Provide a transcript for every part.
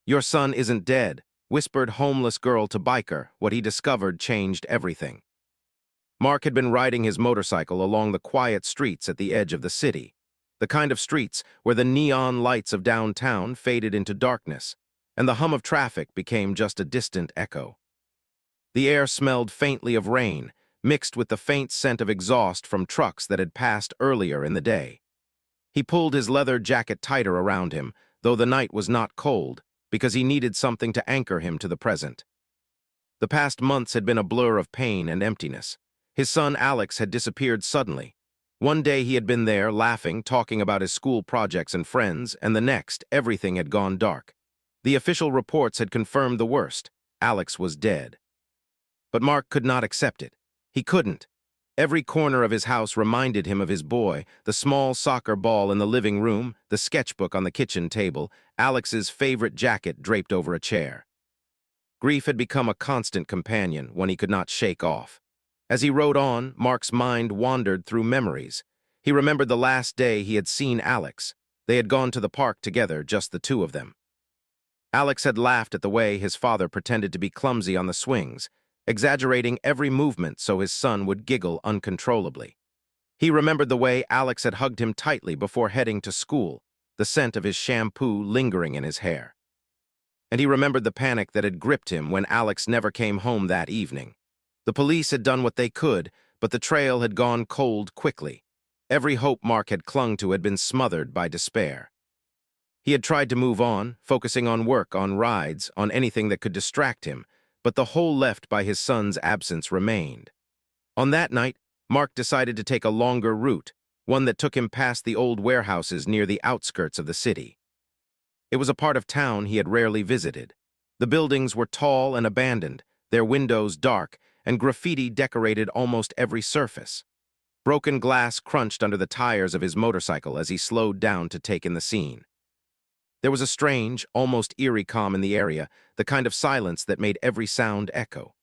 "Your son isn't dead," whispered homeless girl to biker. What he discovered changed everything. Mark had been riding his motorcycle along the quiet streets at the edge of the city, the kind of streets where the neon lights of downtown faded into darkness, and the hum of traffic became just a distant echo. The air smelled faintly of rain, mixed with the faint scent of exhaust from trucks that had passed earlier in the day. He pulled his leather jacket tighter around him, though the night was not cold, because he needed something to anchor him to the present. The past months had been a blur of pain and emptiness. His son Alex had disappeared suddenly. One day he had been there, laughing, talking about his school projects and friends, and the next, everything had gone dark. The official reports had confirmed the worst. Alex was dead. But Mark could not accept it. He couldn't. Every corner of his house reminded him of his boy, the small soccer ball in the living room, the sketchbook on the kitchen table, Alex's favorite jacket draped over a chair. Grief had become a constant companion, one he could not shake off. As he rode on, Mark's mind wandered through memories. He remembered the last day he had seen Alex. They had gone to the park together, just the two of them. Alex had laughed at the way his father pretended to be clumsy on the swings, exaggerating every movement so his son would giggle uncontrollably. He remembered the way Alex had hugged him tightly before heading to school, the scent of his shampoo lingering in his hair. And he remembered the panic that had gripped him when Alex never came home that evening. The police had done what they could, but the trail had gone cold quickly. Every hope Mark had clung to had been smothered by despair. He had tried to move on, focusing on work, on rides, on anything that could distract him, but the hole left by his son's absence remained. On that night, Mark decided to take a longer route, one that took him past the old warehouses near the outskirts of the city. It was a part of town he had rarely visited. The buildings were tall and abandoned, their windows dark, and graffiti decorated almost every surface. Broken glass crunched under the tires of his motorcycle as he slowed down to take in the scene. There was a strange, almost eerie calm in the area, the kind of silence that made every sound echo.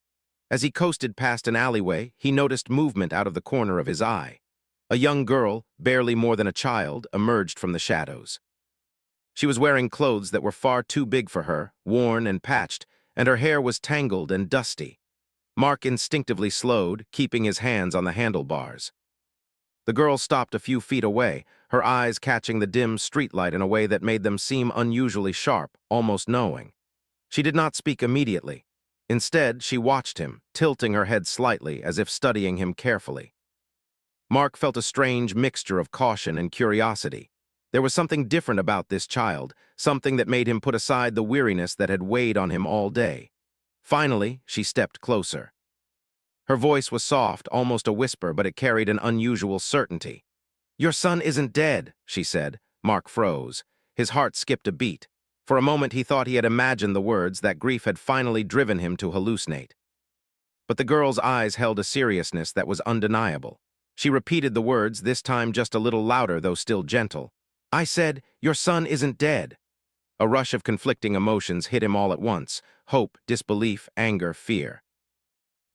As he coasted past an alleyway, he noticed movement out of the corner of his eye. A young girl, barely more than a child, emerged from the shadows. She was wearing clothes that were far too big for her, worn and patched, and her hair was tangled and dusty. Mark instinctively slowed, keeping his hands on the handlebars. The girl stopped a few feet away, her eyes catching the dim streetlight in a way that made them seem unusually sharp, almost knowing. She did not speak immediately. Instead, she watched him, tilting her head slightly, as if studying him carefully. Mark felt a strange mixture of caution and curiosity. There was something different about this child, something that made him put aside the weariness that had weighed on him all day. Finally, she stepped closer. Her voice was soft, almost a whisper, but it carried an unusual certainty. "Your son isn't dead," she said. Mark froze. His heart skipped a beat. For a moment he thought he had imagined the words, that grief had finally driven him to hallucinate. But the girl's eyes held a seriousness that was undeniable. She repeated the words, this time just a little louder, though still gentle. "I said, your son isn't dead." A rush of conflicting emotions hit him all at once: hope, disbelief, anger, fear.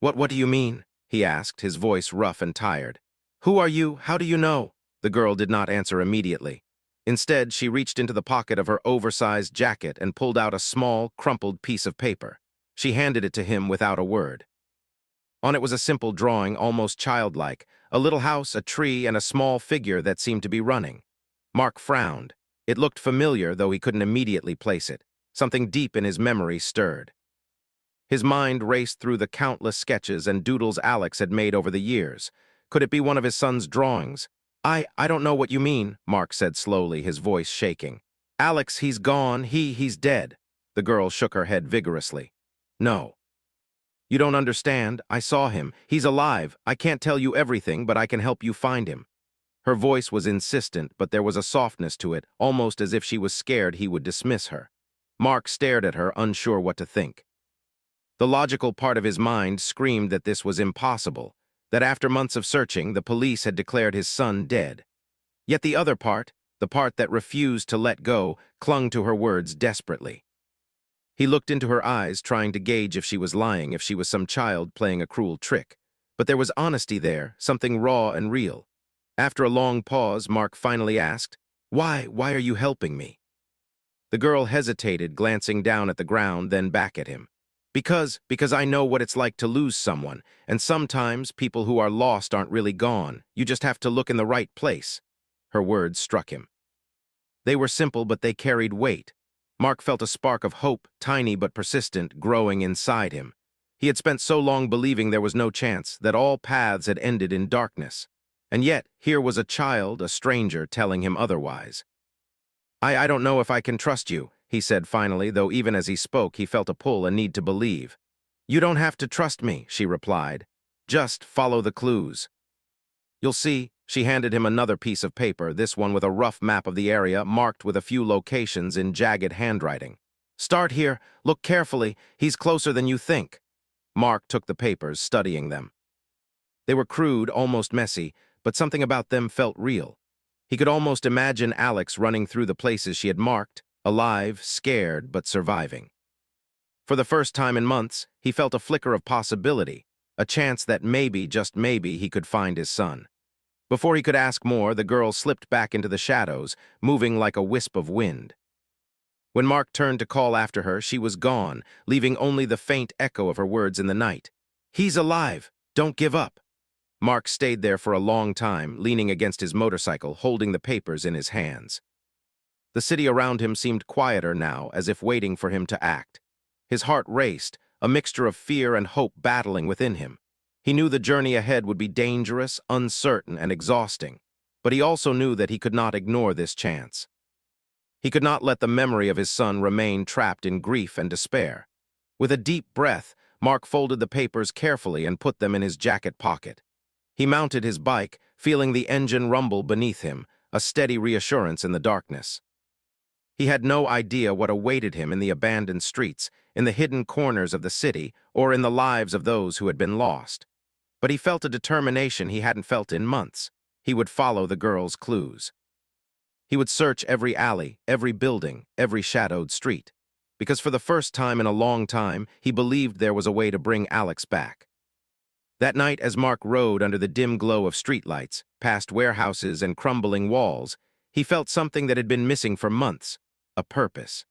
What do you mean?" he asked, his voice rough and tired. "Who are you? How do you know?" The girl did not answer immediately. Instead, she reached into the pocket of her oversized jacket and pulled out a small, crumpled piece of paper. She handed it to him without a word. On it was a simple drawing, almost childlike, a little house, a tree, and a small figure that seemed to be running. Mark frowned. It looked familiar, though he couldn't immediately place it. Something deep in his memory stirred. His mind raced through the countless sketches and doodles Alex had made over the years. Could it be one of his son's drawings? I don't know what you mean," Mark said slowly, his voice shaking. "Alex, he's gone. He's dead." The girl shook her head vigorously. "No. You don't understand. I saw him. He's alive. I can't tell you everything, but I can help you find him." Her voice was insistent, but there was a softness to it, almost as if she was scared he would dismiss her. Mark stared at her, unsure what to think. The logical part of his mind screamed that this was impossible, that after months of searching, the police had declared his son dead. Yet the other part, the part that refused to let go, clung to her words desperately. He looked into her eyes, trying to gauge if she was lying, if she was some child playing a cruel trick. But there was honesty there, something raw and real. After a long pause, Mark finally asked, Why are you helping me?" The girl hesitated, glancing down at the ground, then back at him. Because I know what it's like to lose someone, and sometimes people who are lost aren't really gone. You just have to look in the right place. Her words struck him. They were simple, but they carried weight. Mark felt a spark of hope, tiny but persistent, growing inside him. He had spent so long believing there was no chance, that all paths had ended in darkness. And yet, here was a child, a stranger, telling him otherwise. I don't know if I can trust you, he said finally, though even as he spoke, he felt a pull, a need to believe. You don't have to trust me, she replied. Just follow the clues. You'll see. She handed him another piece of paper, this one with a rough map of the area, marked with a few locations in jagged handwriting. Start here. Look carefully. He's closer than you think. Mark took the papers, studying them. They were crude, almost messy, but something about them felt real. He could almost imagine Alex running through the places she had marked, alive, scared, but surviving. For the first time in months, he felt a flicker of possibility, a chance that maybe, just maybe, he could find his son. Before he could ask more, the girl slipped back into the shadows, moving like a wisp of wind. When Mark turned to call after her, she was gone, leaving only the faint echo of her words in the night. He's alive. Don't give up. Mark stayed there for a long time, leaning against his motorcycle, holding the papers in his hands. The city around him seemed quieter now, as if waiting for him to act. His heart raced, a mixture of fear and hope battling within him. He knew the journey ahead would be dangerous, uncertain, and exhausting, but he also knew that he could not ignore this chance. He could not let the memory of his son remain trapped in grief and despair. With a deep breath, Mark folded the papers carefully and put them in his jacket pocket. He mounted his bike, feeling the engine rumble beneath him, a steady reassurance in the darkness. He had no idea what awaited him in the abandoned streets, in the hidden corners of the city, or in the lives of those who had been lost. But he felt a determination he hadn't felt in months. He would follow the girl's clues. He would search every alley, every building, every shadowed street. Because for the first time in a long time, he believed there was a way to bring Alex back. That night, as Mark rode under the dim glow of streetlights, past warehouses and crumbling walls, he felt something that had been missing for months, a purpose.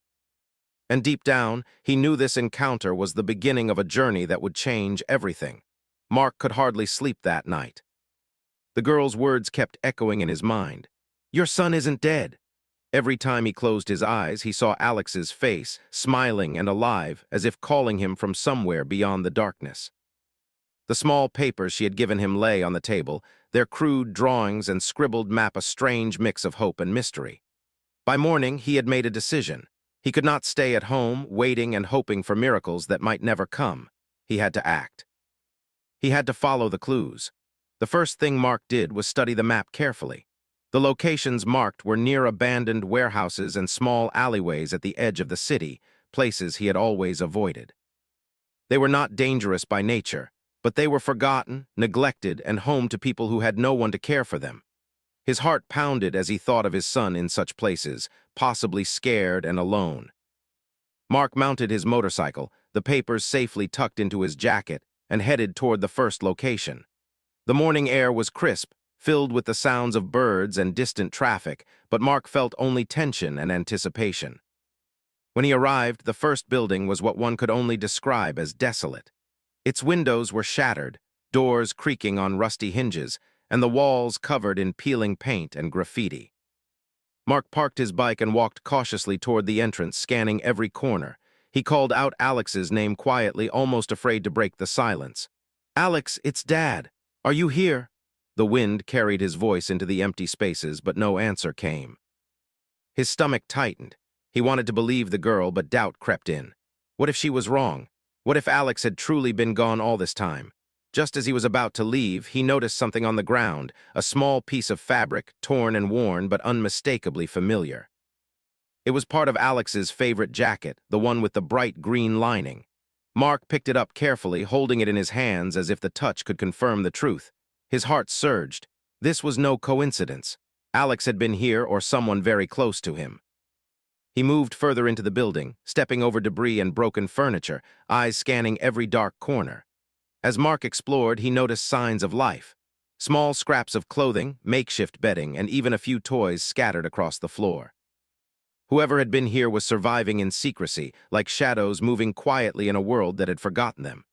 And deep down, he knew this encounter was the beginning of a journey that would change everything. Mark could hardly sleep that night. The girl's words kept echoing in his mind. Your son isn't dead. Every time he closed his eyes, he saw Alex's face, smiling and alive, as if calling him from somewhere beyond the darkness. The small papers she had given him lay on the table, their crude drawings and scribbled map a strange mix of hope and mystery. By morning, he had made a decision. He could not stay at home, waiting and hoping for miracles that might never come. He had to act. He had to follow the clues. The first thing Mark did was study the map carefully. The locations marked were near abandoned warehouses and small alleyways at the edge of the city, places he had always avoided. They were not dangerous by nature, but they were forgotten, neglected, and home to people who had no one to care for them. His heart pounded as he thought of his son in such places, possibly scared and alone. Mark mounted his motorcycle, the papers safely tucked into his jacket, and headed toward the first location. The morning air was crisp, filled with the sounds of birds and distant traffic, but Mark felt only tension and anticipation. When he arrived, the first building was what one could only describe as desolate. Its windows were shattered, doors creaking on rusty hinges, and the walls covered in peeling paint and graffiti. Mark parked his bike and walked cautiously toward the entrance, scanning every corner. He called out Alex's name quietly, almost afraid to break the silence. Alex, it's Dad. Are you here? The wind carried his voice into the empty spaces, but no answer came. His stomach tightened. He wanted to believe the girl, but doubt crept in. What if she was wrong? What if Alex had truly been gone all this time? Just as he was about to leave, he noticed something on the ground, a small piece of fabric, torn and worn, but unmistakably familiar. It was part of Alex's favorite jacket, the one with the bright green lining. Mark picked it up carefully, holding it in his hands as if the touch could confirm the truth. His heart surged. This was no coincidence. Alex had been here or someone very close to him. He moved further into the building, stepping over debris and broken furniture, eyes scanning every dark corner. As Mark explored, he noticed signs of life. Small scraps of clothing, makeshift bedding, and even a few toys scattered across the floor. Whoever had been here was surviving in secrecy, like shadows moving quietly in a world that had forgotten them.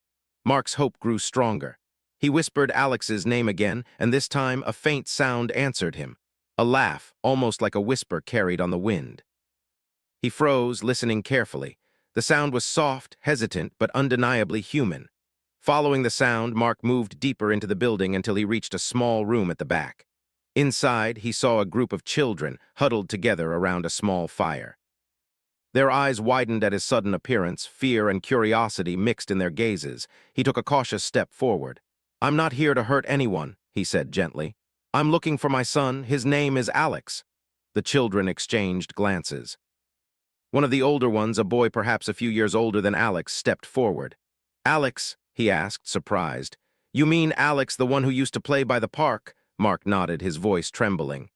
Mark's hope grew stronger. He whispered Alex's name again, and this time a faint sound answered him. A laugh, almost like a whisper carried on the wind. He froze, listening carefully. The sound was soft, hesitant, but undeniably human. Following the sound, Mark moved deeper into the building until he reached a small room at the back. Inside, he saw a group of children huddled together around a small fire. Their eyes widened at his sudden appearance, fear and curiosity mixed in their gazes. He took a cautious step forward. "I'm not here to hurt anyone," he said gently. "I'm looking for my son. His name is Alex." The children exchanged glances. One of the older ones, a boy perhaps a few years older than Alex, stepped forward. "Alex?" he asked, surprised. "You mean Alex, the one who used to play by the park?" Mark nodded, his voice trembling.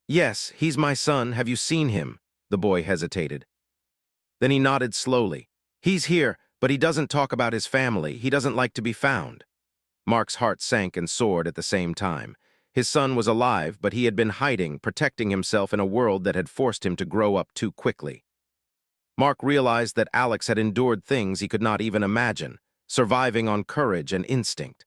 "Yes, he's my son. Have you seen him?" The boy hesitated. Then he nodded slowly. "He's here, but he doesn't talk about his family. He doesn't like to be found." Mark's heart sank and soared at the same time. His son was alive, but he had been hiding, protecting himself in a world that had forced him to grow up too quickly. Mark realized that Alex had endured things he could not even imagine, surviving on courage and instinct.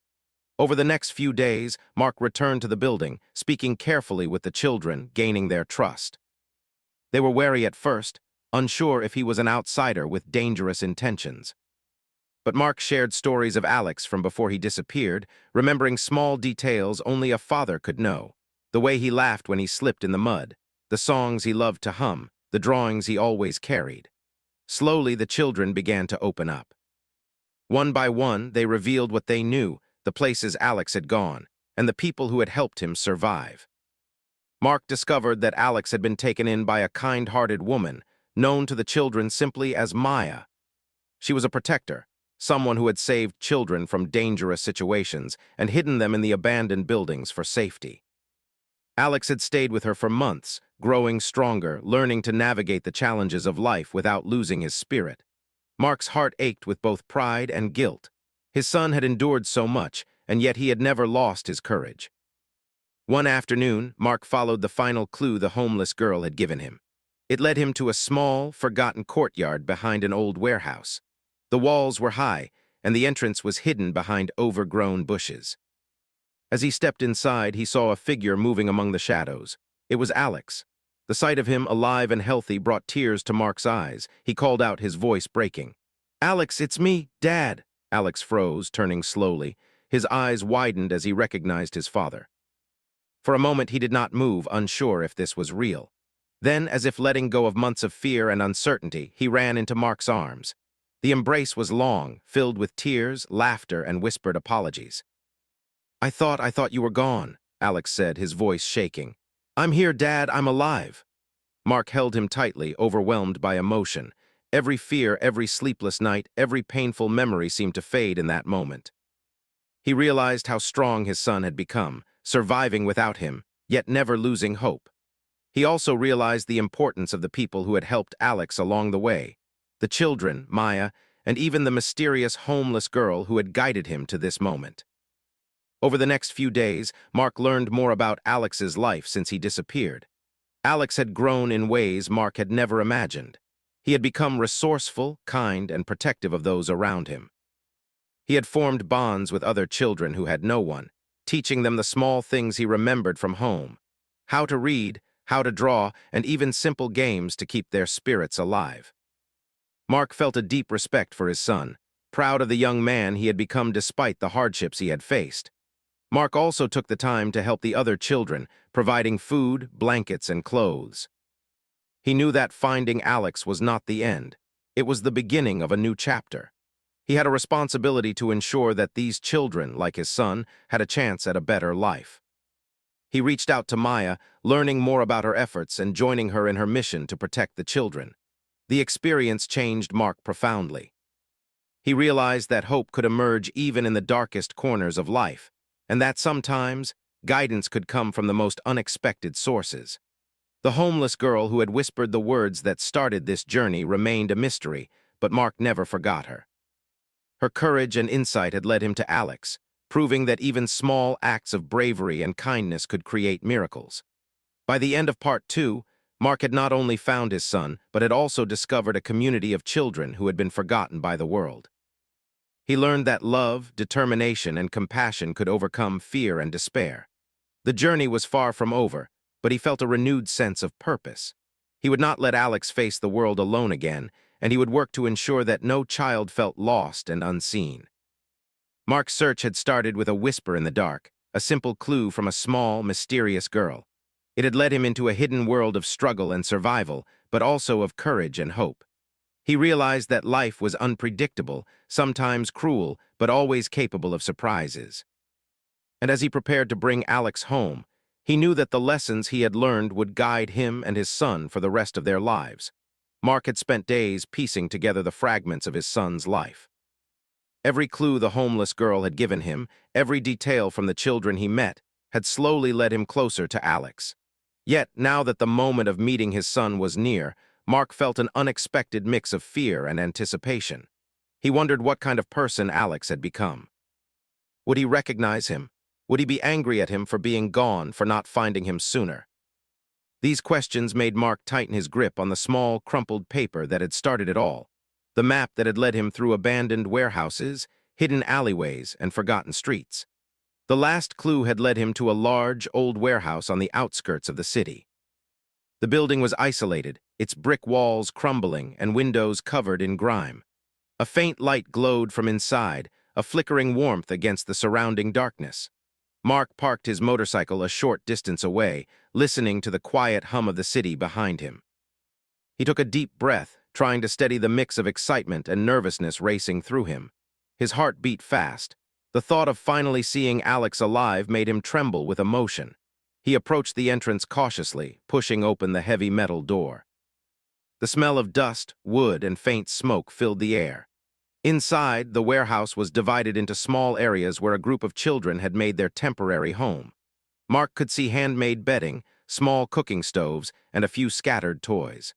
Over the next few days, Mark returned to the building, speaking carefully with the children, gaining their trust. They were wary at first, unsure if he was an outsider with dangerous intentions. But Mark shared stories of Alex from before he disappeared, remembering small details only a father could know. The way he laughed when he slipped in the mud, the songs he loved to hum, the drawings he always carried. Slowly, the children began to open up. One by one, they revealed what they knew, the places Alex had gone, and the people who had helped him survive. Mark discovered that Alex had been taken in by a kind-hearted woman, known to the children simply as Maya. She was a protector, someone who had saved children from dangerous situations and hidden them in the abandoned buildings for safety. Alex had stayed with her for months, growing stronger, learning to navigate the challenges of life without losing his spirit. Mark's heart ached with both pride and guilt. His son had endured so much, and yet he had never lost his courage. One afternoon, Mark followed the final clue the homeless girl had given him. It led him to a small, forgotten courtyard behind an old warehouse. The walls were high, and the entrance was hidden behind overgrown bushes. As he stepped inside, he saw a figure moving among the shadows. It was Alex. The sight of him, alive and healthy, brought tears to Mark's eyes. He called out, his voice breaking. "Alex, it's me, Dad!" Alex froze, turning slowly. His eyes widened as he recognized his father. For a moment, he did not move, unsure if this was real. Then, as if letting go of months of fear and uncertainty, he ran into Mark's arms. The embrace was long, filled with tears, laughter, and whispered apologies. I thought you were gone," Alex said, his voice shaking. "I'm here, Dad, I'm alive." Mark held him tightly, overwhelmed by emotion. Every fear, every sleepless night, every painful memory seemed to fade in that moment. He realized how strong his son had become, surviving without him, yet never losing hope. He also realized the importance of the people who had helped Alex along the way. The children, Maya, and even the mysterious homeless girl who had guided him to this moment. Over the next few days, Mark learned more about Alex's life since he disappeared. Alex had grown in ways Mark had never imagined. He had become resourceful, kind, and protective of those around him. He had formed bonds with other children who had no one, teaching them the small things he remembered from home: how to read, how to draw, and even simple games to keep their spirits alive. Mark felt a deep respect for his son, proud of the young man he had become despite the hardships he had faced. Mark also took the time to help the other children, providing food, blankets, and clothes. He knew that finding Alex was not the end. It was the beginning of a new chapter. He had a responsibility to ensure that these children, like his son, had a chance at a better life. He reached out to Maya, learning more about her efforts and joining her in her mission to protect the children. The experience changed Mark profoundly. He realized that hope could emerge even in the darkest corners of life, and that sometimes guidance could come from the most unexpected sources. The homeless girl who had whispered the words that started this journey remained a mystery, but Mark never forgot her. Her courage and insight had led him to Alex, proving that even small acts of bravery and kindness could create miracles. By the end of Part 2, Mark had not only found his son, but had also discovered a community of children who had been forgotten by the world. He learned that love, determination, and compassion could overcome fear and despair. The journey was far from over, but he felt a renewed sense of purpose. He would not let Alex face the world alone again, and he would work to ensure that no child felt lost and unseen. Mark's search had started with a whisper in the dark, a simple clue from a small, mysterious girl. It had led him into a hidden world of struggle and survival, but also of courage and hope. He realized that life was unpredictable, sometimes cruel, but always capable of surprises. And as he prepared to bring Alex home, he knew that the lessons he had learned would guide him and his son for the rest of their lives. Mark had spent days piecing together the fragments of his son's life. Every clue the homeless girl had given him, every detail from the children he met, had slowly led him closer to Alex. Yet, now that the moment of meeting his son was near, Mark felt an unexpected mix of fear and anticipation. He wondered what kind of person Alex had become. Would he recognize him? Would he be angry at him for being gone, for not finding him sooner? These questions made Mark tighten his grip on the small, crumpled paper that had started it all, the map that had led him through abandoned warehouses, hidden alleyways, and forgotten streets. The last clue had led him to a large, old warehouse on the outskirts of the city. The building was isolated, its brick walls crumbling and windows covered in grime. A faint light glowed from inside, a flickering warmth against the surrounding darkness. Mark parked his motorcycle a short distance away, listening to the quiet hum of the city behind him. He took a deep breath, trying to steady the mix of excitement and nervousness racing through him. His heart beat fast. The thought of finally seeing Alex alive made him tremble with emotion. He approached the entrance cautiously, pushing open the heavy metal door. The smell of dust, wood, and faint smoke filled the air. Inside, the warehouse was divided into small areas where a group of children had made their temporary home. Mark could see handmade bedding, small cooking stoves, and a few scattered toys.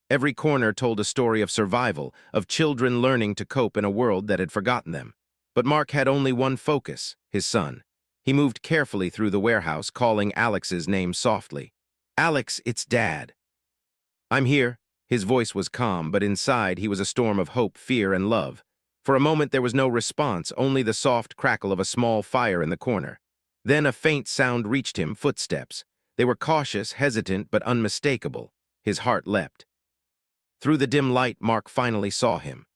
Every corner told a story of survival, of children learning to cope in a world that had forgotten them. But Mark had only one focus, his son. He moved carefully through the warehouse, calling Alex's name softly. "Alex, it's Dad." "I'm here." His voice was calm, but inside he was a storm of hope, fear, and love. For a moment there was no response, only the soft crackle of a small fire in the corner. Then a faint sound reached him, footsteps. They were cautious, hesitant, but unmistakable. His heart leapt. Through the dim light, Mark finally saw him.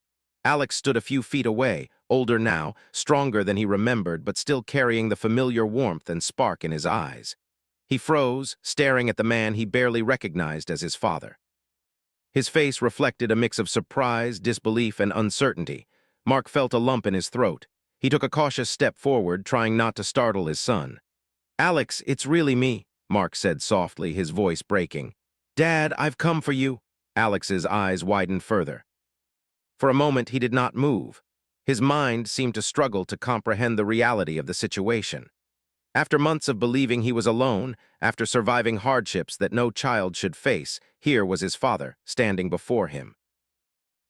Alex stood a few feet away, older now, stronger than he remembered, but still carrying the familiar warmth and spark in his eyes. He froze, staring at the man he barely recognized as his father. His face reflected a mix of surprise, disbelief, and uncertainty. Mark felt a lump in his throat. He took a cautious step forward, trying not to startle his son. "Alex, it's really me," Mark said softly, his voice breaking. "Dad, I've come for you." Alex's eyes widened further. For a moment, he did not move. His mind seemed to struggle to comprehend the reality of the situation. After months of believing he was alone, after surviving hardships that no child should face, here was his father, standing before him.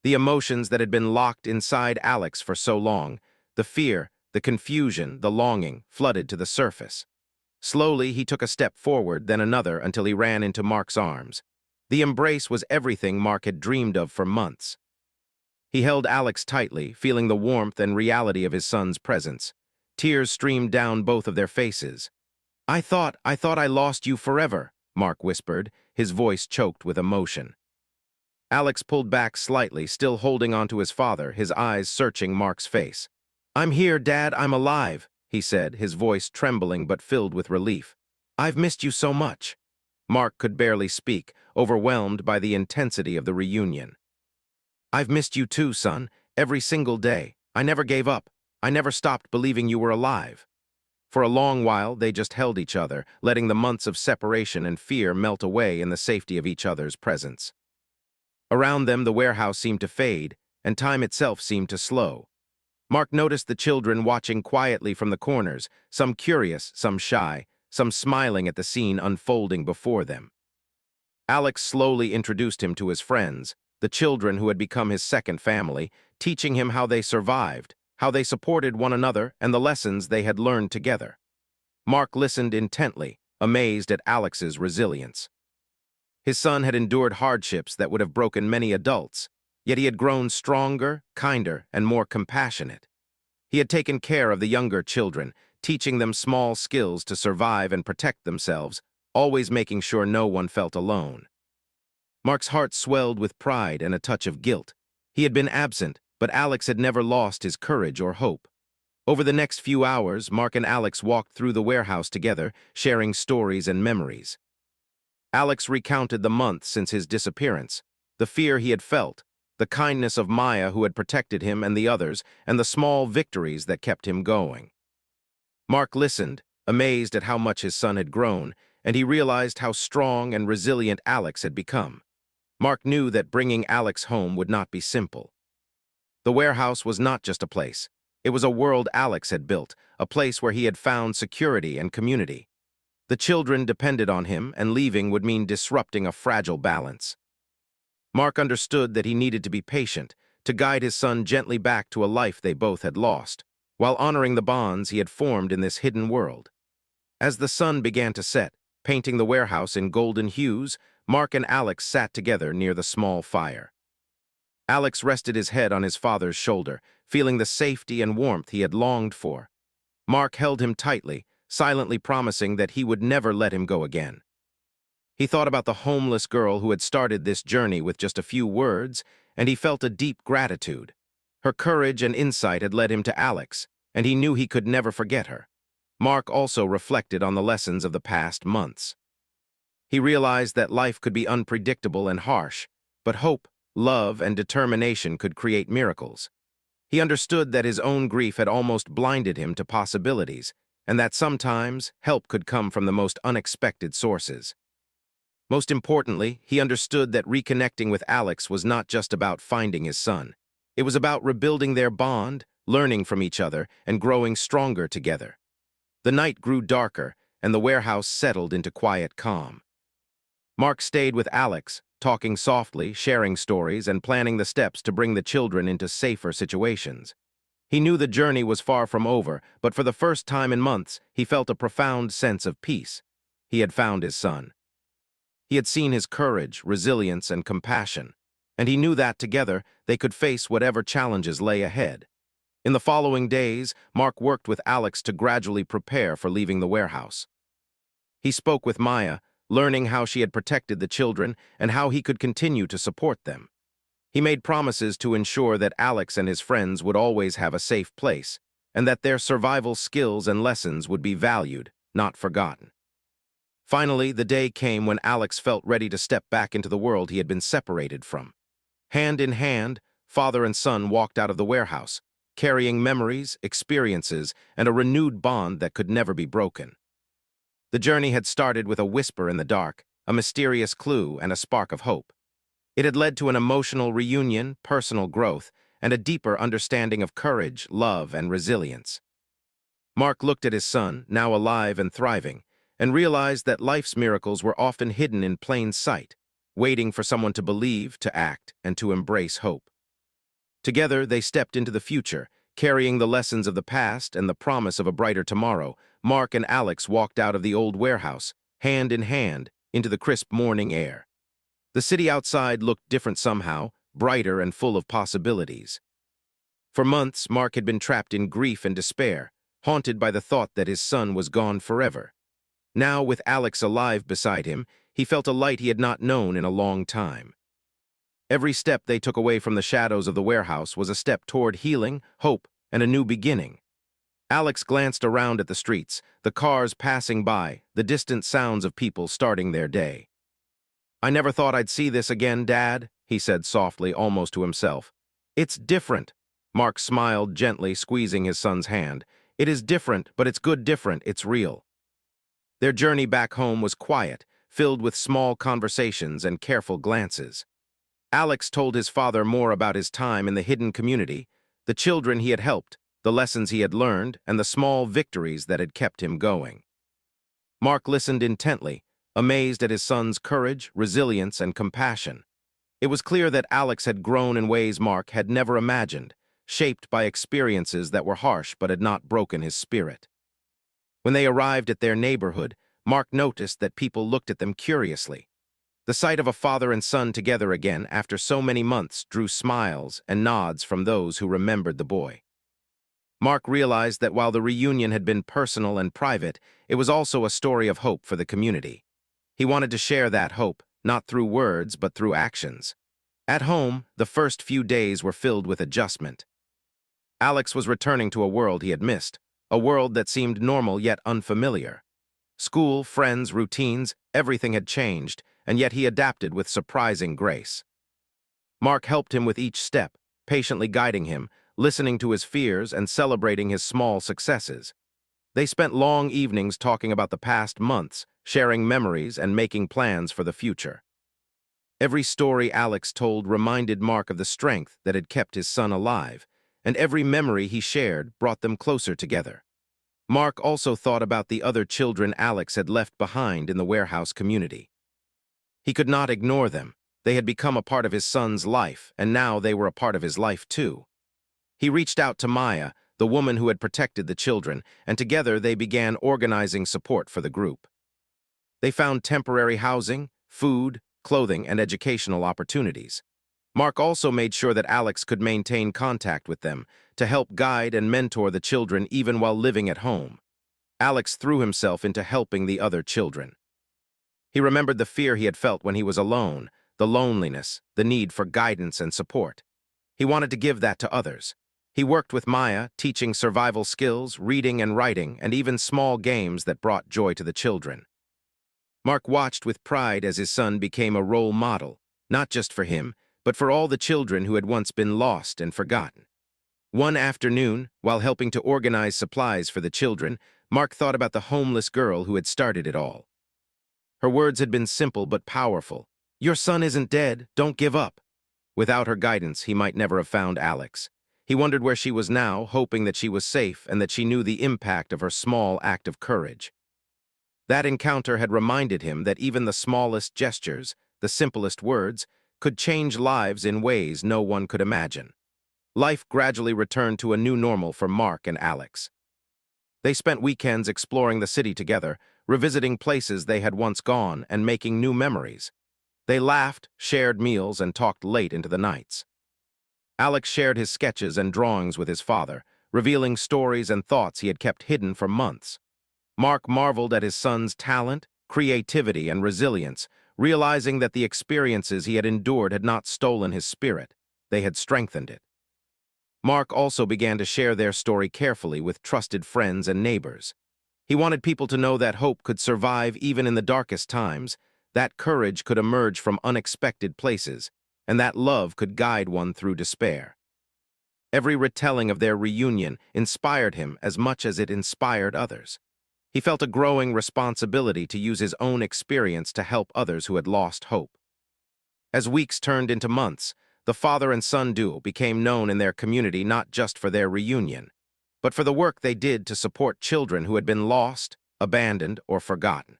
The emotions that had been locked inside Alex for so long, the fear, the confusion, the longing, flooded to the surface. Slowly, he took a step forward, then another, until he ran into Mark's arms. The embrace was everything Mark had dreamed of for months. He held Alex tightly, feeling the warmth and reality of his son's presence. Tears streamed down both of their faces. I thought I lost you forever," Mark whispered, his voice choked with emotion. Alex pulled back slightly, still holding onto his father, his eyes searching Mark's face. "I'm here, Dad, I'm alive," he said, his voice trembling but filled with relief. "I've missed you so much." Mark could barely speak, overwhelmed by the intensity of the reunion. "I've missed you too, son, every single day. I never gave up. I never stopped believing you were alive." For a long while, they just held each other, letting the months of separation and fear melt away in the safety of each other's presence. Around them, the warehouse seemed to fade, and time itself seemed to slow. Mark noticed the children watching quietly from the corners, some curious, some shy, some smiling at the scene unfolding before them. Alex slowly introduced him to his friends, the children who had become his second family, teaching him how they survived, how they supported one another, and the lessons they had learned together. Mark listened intently, amazed at Alex's resilience. His son had endured hardships that would have broken many adults, yet he had grown stronger, kinder, and more compassionate. He had taken care of the younger children, teaching them small skills to survive and protect themselves, always making sure no one felt alone. Mark's heart swelled with pride and a touch of guilt. He had been absent, but Alex had never lost his courage or hope. Over the next few hours, Mark and Alex walked through the warehouse together, sharing stories and memories. Alex recounted the months since his disappearance, the fear he had felt, the kindness of Maya who had protected him and the others, and the small victories that kept him going. Mark listened, amazed at how much his son had grown, and he realized how strong and resilient Alex had become. Mark knew that bringing Alex home would not be simple. The warehouse was not just a place. It was a world Alex had built, a place where he had found security and community. The children depended on him, and leaving would mean disrupting a fragile balance. Mark understood that he needed to be patient, to guide his son gently back to a life they both had lost, while honoring the bonds he had formed in this hidden world. As the sun began to set, painting the warehouse in golden hues, Mark and Alex sat together near the small fire. Alex rested his head on his father's shoulder, feeling the safety and warmth he had longed for. Mark held him tightly, silently promising that he would never let him go again. He thought about the homeless girl who had started this journey with just a few words, and he felt a deep gratitude. Her courage and insight had led him to Alex, and he knew he could never forget her. Mark also reflected on the lessons of the past months. He realized that life could be unpredictable and harsh, but hope, love, and determination could create miracles. He understood that his own grief had almost blinded him to possibilities, and that sometimes help could come from the most unexpected sources. Most importantly, he understood that reconnecting with Alex was not just about finding his son. It was about rebuilding their bond, learning from each other, and growing stronger together. The night grew darker, and the warehouse settled into quiet calm. Mark stayed with Alex, talking softly, sharing stories, and planning the steps to bring the children into safer situations. He knew the journey was far from over, but for the first time in months, he felt a profound sense of peace. He had found his son. He had seen his courage, resilience, and compassion, and he knew that together they could face whatever challenges lay ahead. In the following days, Mark worked with Alex to gradually prepare for leaving the warehouse. He spoke with Maya, learning how she had protected the children and how he could continue to support them. He made promises to ensure that Alex and his friends would always have a safe place, and that their survival skills and lessons would be valued, not forgotten. Finally, the day came when Alex felt ready to step back into the world he had been separated from. Hand in hand, father and son walked out of the warehouse, carrying memories, experiences, and a renewed bond that could never be broken. The journey had started with a whisper in the dark, a mysterious clue, and a spark of hope. It had led to an emotional reunion, personal growth, and a deeper understanding of courage, love, and resilience. Mark looked at his son, now alive and thriving, and realized that life's miracles were often hidden in plain sight, waiting for someone to believe, to act, and to embrace hope. Together, they stepped into the future, carrying the lessons of the past and the promise of a brighter tomorrow. Mark and Alex walked out of the old warehouse, hand in hand, into the crisp morning air. The city outside looked different somehow, brighter and full of possibilities. For months, Mark had been trapped in grief and despair, haunted by the thought that his son was gone forever. Now, with Alex alive beside him, he felt a light he had not known in a long time. Every step they took away from the shadows of the warehouse was a step toward healing, hope, and a new beginning. Alex glanced around at the streets, the cars passing by, the distant sounds of people starting their day. "I never thought I'd see this again, Dad," he said softly, almost to himself. "It's different." Mark smiled gently, squeezing his son's hand. "It is different, but it's good different, it's real." Their journey back home was quiet, filled with small conversations and careful glances. Alex told his father more about his time in the hidden community, the children he had helped, the lessons he had learned, and the small victories that had kept him going. Mark listened intently, amazed at his son's courage, resilience, and compassion. It was clear that Alex had grown in ways Mark had never imagined, shaped by experiences that were harsh but had not broken his spirit. When they arrived at their neighborhood, Mark noticed that people looked at them curiously. The sight of a father and son together again after so many months drew smiles and nods from those who remembered the boy. Mark realized that while the reunion had been personal and private, it was also a story of hope for the community. He wanted to share that hope, not through words but through actions. At home, the first few days were filled with adjustment. Alex was returning to a world he had missed, a world that seemed normal yet unfamiliar. School, friends, routines, everything had changed, and yet he adapted with surprising grace. Mark helped him with each step, patiently guiding him, listening to his fears and celebrating his small successes. They spent long evenings talking about the past months, sharing memories and making plans for the future. Every story Alex told reminded Mark of the strength that had kept his son alive, and every memory he shared brought them closer together. Mark also thought about the other children Alex had left behind in the warehouse community. He could not ignore them. They had become a part of his son's life, and now they were a part of his life too. He reached out to Maya, the woman who had protected the children, and together they began organizing support for the group. They found temporary housing, food, clothing, and educational opportunities. Mark also made sure that Alex could maintain contact with them to help guide and mentor the children even while living at home. Alex threw himself into helping the other children. He remembered the fear he had felt when he was alone, the loneliness, the need for guidance and support. He wanted to give that to others. He worked with Maya, teaching survival skills, reading and writing, and even small games that brought joy to the children. Mark watched with pride as his son became a role model, not just for him, but for all the children who had once been lost and forgotten. One afternoon, while helping to organize supplies for the children, Mark thought about the homeless girl who had started it all. Her words had been simple but powerful. "Your son isn't dead, don't give up." Without her guidance, he might never have found Alex. He wondered where she was now, hoping that she was safe and that she knew the impact of her small act of courage. That encounter had reminded him that even the smallest gestures, the simplest words, could change lives in ways no one could imagine. Life gradually returned to a new normal for Mark and Alex. They spent weekends exploring the city together, revisiting places they had once gone and making new memories. They laughed, shared meals, and talked late into the nights. Alex shared his sketches and drawings with his father, revealing stories and thoughts he had kept hidden for months. Mark marveled at his son's talent, creativity, and resilience, realizing that the experiences he had endured had not stolen his spirit, they had strengthened it. Mark also began to share their story carefully with trusted friends and neighbors. He wanted people to know that hope could survive even in the darkest times, that courage could emerge from unexpected places, and that love could guide one through despair. Every retelling of their reunion inspired him as much as it inspired others. He felt a growing responsibility to use his own experience to help others who had lost hope. As weeks turned into months, the father and son duo became known in their community not just for their reunion, but for the work they did to support children who had been lost, abandoned, or forgotten.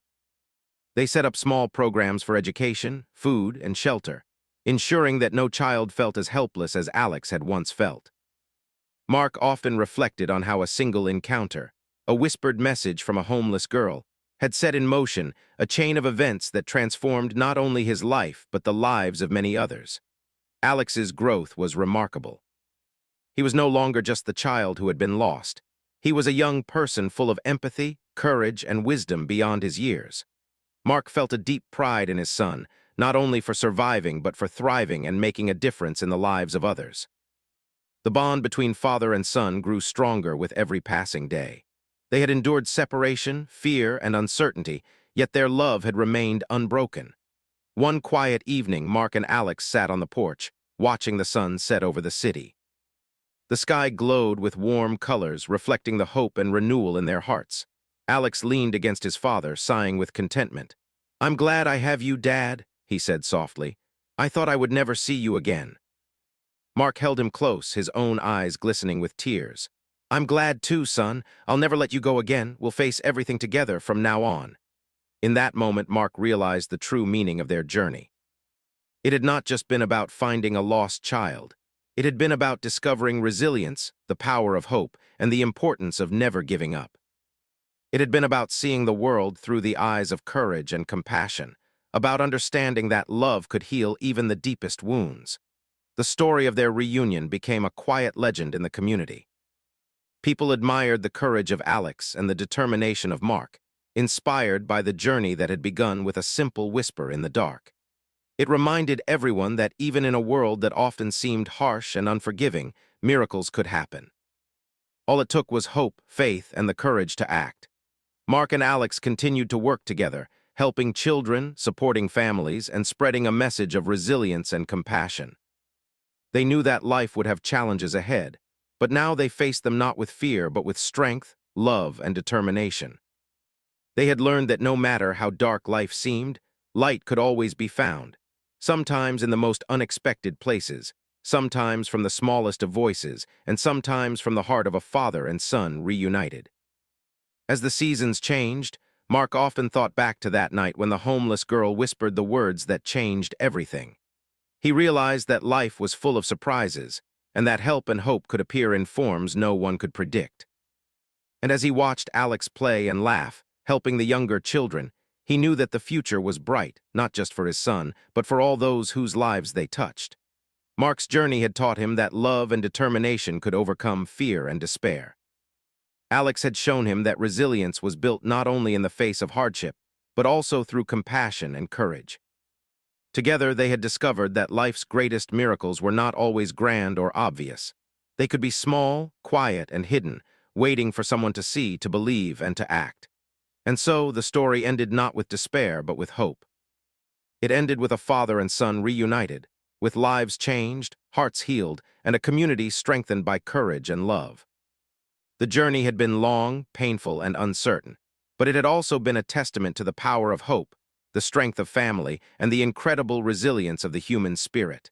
They set up small programs for education, food, and shelter, ensuring that no child felt as helpless as Alex had once felt. Mark often reflected on how a single encounter, a whispered message from a homeless girl, had set in motion a chain of events that transformed not only his life but the lives of many others. Alex's growth was remarkable. He was no longer just the child who had been lost. He was a young person full of empathy, courage, and wisdom beyond his years. Mark felt a deep pride in his son, not only for surviving but for thriving and making a difference in the lives of others. The bond between father and son grew stronger with every passing day. They had endured separation, fear, and uncertainty, yet their love had remained unbroken. One quiet evening, Mark and Alex sat on the porch, watching the sun set over the city. The sky glowed with warm colors, reflecting the hope and renewal in their hearts. Alex leaned against his father, sighing with contentment. "I'm glad I have you, Dad," he said softly. "I thought I would never see you again." Mark held him close, his own eyes glistening with tears. "I'm glad too, son. I'll never let you go again. We'll face everything together from now on." In that moment, Mark realized the true meaning of their journey. It had not just been about finding a lost child. It had been about discovering resilience, the power of hope, and the importance of never giving up. It had been about seeing the world through the eyes of courage and compassion, about understanding that love could heal even the deepest wounds. The story of their reunion became a quiet legend in the community. People admired the courage of Alex and the determination of Mark, inspired by the journey that had begun with a simple whisper in the dark. It reminded everyone that even in a world that often seemed harsh and unforgiving, miracles could happen. All it took was hope, faith, and the courage to act. Mark and Alex continued to work together, helping children, supporting families, and spreading a message of resilience and compassion. They knew that life would have challenges ahead, but now they faced them not with fear but with strength, love, and determination. They had learned that no matter how dark life seemed, light could always be found, sometimes in the most unexpected places, sometimes from the smallest of voices, and sometimes from the heart of a father and son reunited. As the seasons changed, Mark often thought back to that night when the homeless girl whispered the words that changed everything. He realized that life was full of surprises, and that help and hope could appear in forms no one could predict. And as he watched Alex play and laugh, helping the younger children, he knew that the future was bright, not just for his son, but for all those whose lives they touched. Mark's journey had taught him that love and determination could overcome fear and despair. Alex had shown him that resilience was built not only in the face of hardship, but also through compassion and courage. Together, they had discovered that life's greatest miracles were not always grand or obvious. They could be small, quiet, and hidden, waiting for someone to see, to believe, and to act. And so, the story ended not with despair, but with hope. It ended with a father and son reunited, with lives changed, hearts healed, and a community strengthened by courage and love. The journey had been long, painful, and uncertain, but it had also been a testament to the power of hope, the strength of family, and the incredible resilience of the human spirit.